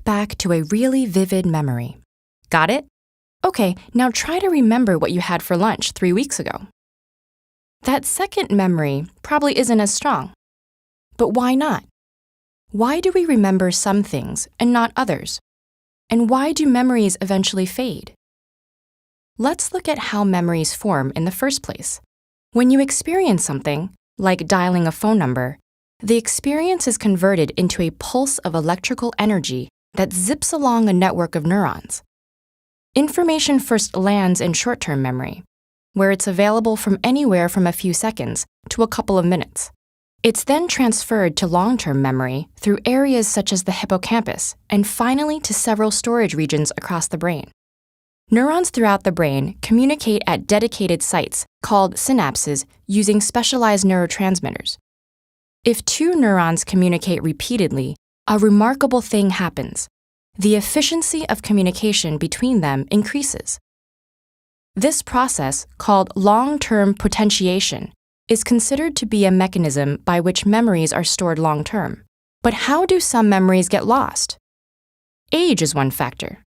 back to a really vivid memory. Got it? Okay, now try to remember what you had for lunch 3 weeks ago. That second memory probably isn't as strong. But why not? Why do we remember some things and not others? And why do memories eventually fade? Let's look at how memories form in the first place. When you experience something, like dialing a phone number, the experience is converted into a pulse of electrical energy that zips along a network of neurons. Information first lands in short-term memory, where it's available from anywhere from a few seconds to a couple of minutes. It's then transferred to long-term memory through areas such as the hippocampus and finally to several storage regions across the brain. Neurons throughout the brain communicate at dedicated sites called synapses using specialized neurotransmitters. If two neurons communicate repeatedly, a remarkable thing happens. The efficiency of communication between them increases. This process, called long-term potentiation, is considered to be a mechanism by which memories are stored long-term. But how do some memories get lost? Age is one factor.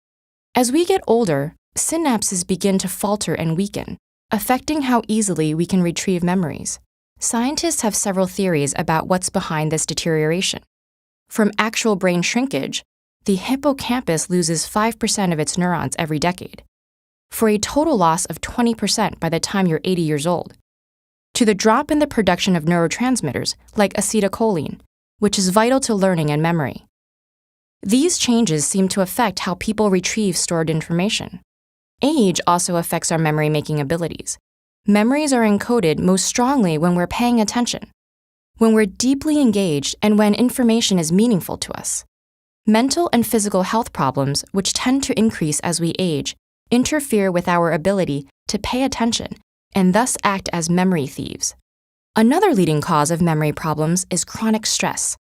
As we get older, synapses begin to falter and weaken, affecting how easily we can retrieve memories. Scientists have several theories about what's behind this deterioration. From actual brain shrinkage, the hippocampus loses 5% of its neurons every decade, for a total loss of 20% by the time you're 80 years old, to the drop in the production of neurotransmitters like acetylcholine, which is vital to learning and memory. These changes seem to affect how people retrieve stored information. Age also affects our memory-making abilities. Memories are encoded most strongly when we're paying attention, when we're deeply engaged, and when information is meaningful to us. Mental and physical health problems, which tend to increase as we age, interfere with our ability to pay attention and thus act as memory thieves. Another leading cause of memory problems is chronic stress.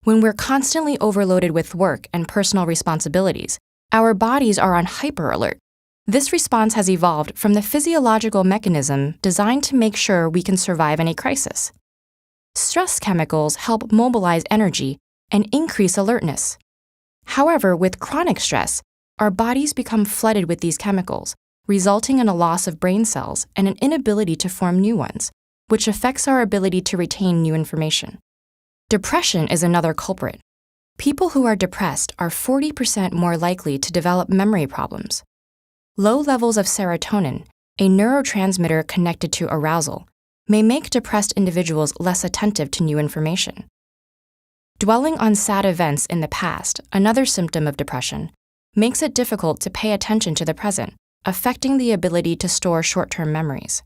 When we're constantly overloaded with work and personal responsibilities, our bodies are on hyper alert. This response has evolved from the physiological mechanism designed to make sure we can survive any crisis. Stress chemicals help mobilize energy and increase alertness. However, with chronic stress, our bodies become flooded with these chemicals, resulting in a loss of brain cells and an inability to form new ones, which affects our ability to retain new information. Depression is another culprit. People who are depressed are 40% more likely to develop memory problems. Low levels of serotonin, a neurotransmitter connected to arousal, may make depressed individuals less attentive to new information. Dwelling on sad events in the past, another symptom of depression, makes it difficult to pay attention to the present, affecting the ability to store short-term memories.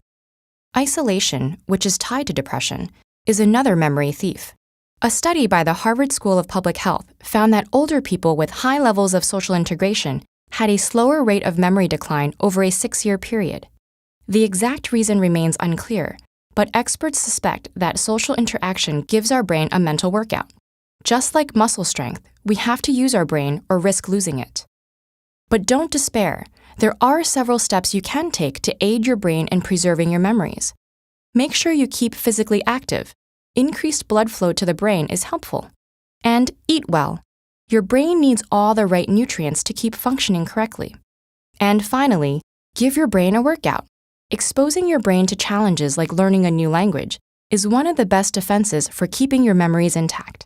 Isolation, which is tied to depression, is another memory thief. A study by the Harvard School of Public Health found that older people with high levels of social integration had a slower rate of memory decline over a 6-year period. The exact reason remains unclear, but experts suspect that social interaction gives our brain a mental workout. Just like muscle strength, we have to use our brain or risk losing it. But don't despair. There are several steps you can take to aid your brain in preserving your memories. Make sure you keep physically active. Increased blood flow to the brain is helpful. And eat well. Your brain needs all the right nutrients to keep functioning correctly. And finally, give your brain a workout. Exposing your brain to challenges like learning a new language is one of the best defenses for keeping your memories intact.